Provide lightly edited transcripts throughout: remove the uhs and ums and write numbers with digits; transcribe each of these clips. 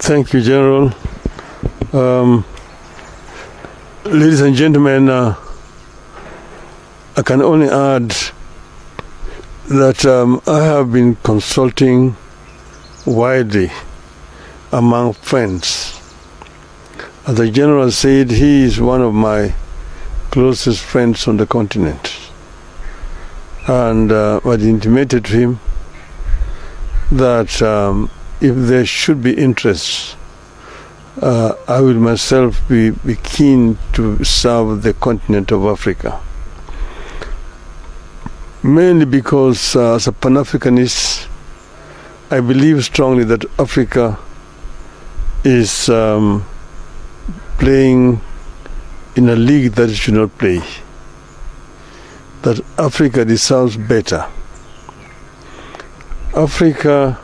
Thank you, General. Ladies and gentlemen, I can only add that I have been consulting widely among friends. As the General said, he is one of my closest friends on the continent. And I intimated to him that if there should be interest, I will myself be keen to serve the continent of Africa. Mainly because as a Pan-Africanist, I believe strongly that Africa is playing in a league that it should not play. That Africa deserves better. Africa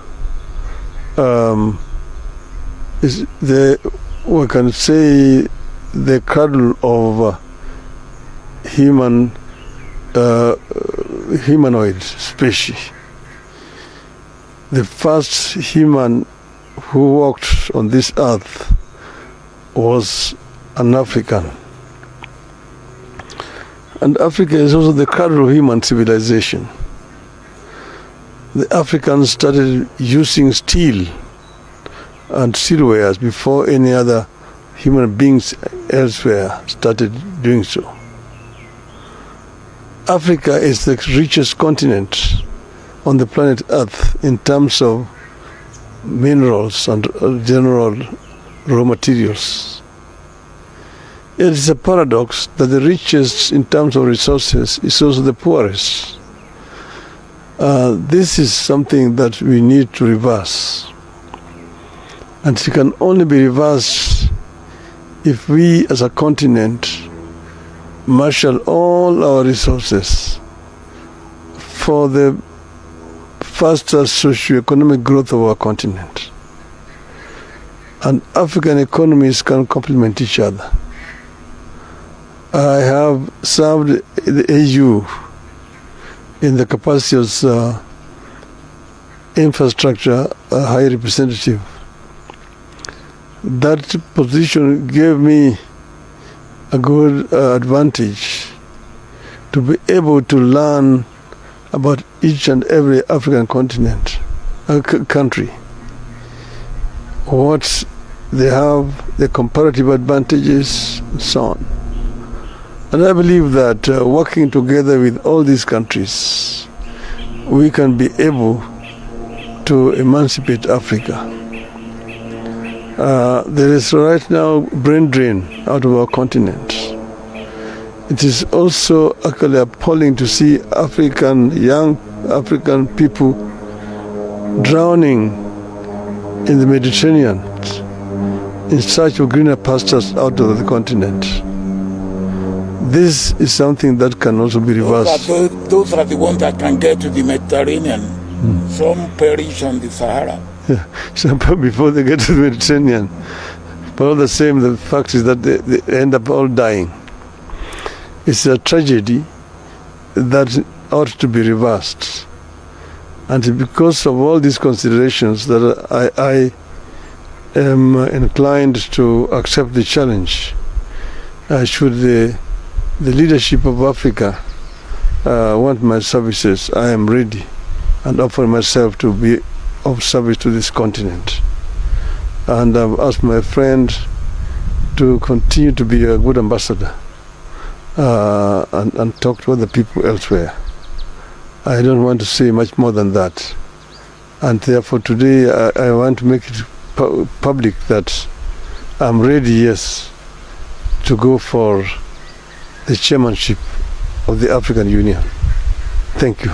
is we can say, the cradle of humanoid species. The first human who walked on this earth was an African. And Africa is also the cradle of human civilization. The Africans started using steel and steelwares before any other human beings elsewhere started doing so. Africa is the richest continent on the planet Earth in terms of minerals and general raw materials. It is a paradox that the richest in terms of resources is also the poorest. This is something that we need to reverse. And it can only be reversed if we as a continent marshal all our resources for the faster socio-economic growth of our continent. And African economies can complement each other. I have served the AU in the capacity as infrastructure high representative. That position gave me a good advantage to be able to learn about each and every African continent, country, what they have, the comparative advantages, and so on. And I believe that working together with all these countries, we can be able to emancipate Africa. There is right now brain drain out of our continent. It is also actually appalling to see young African people drowning in the Mediterranean in search of greener pastures out of the continent. This is something that can also be reversed. Those are the ones that can get to the Mediterranean. Some perish on the Sahara. Yeah. So before they get to the Mediterranean. But all the same, the fact is that they end up all dying. It's a tragedy that ought to be reversed. And because of all these considerations that I am inclined to accept the challenge. Should the leadership of Africa want my services, I am ready and offer myself to be of service to this continent. And I've asked my friend to continue to be a good ambassador and talk to other people elsewhere. I don't want to say much more than that. And therefore today I want to make it public that I'm ready, yes, to go for the chairmanship of the African Union. Thank you.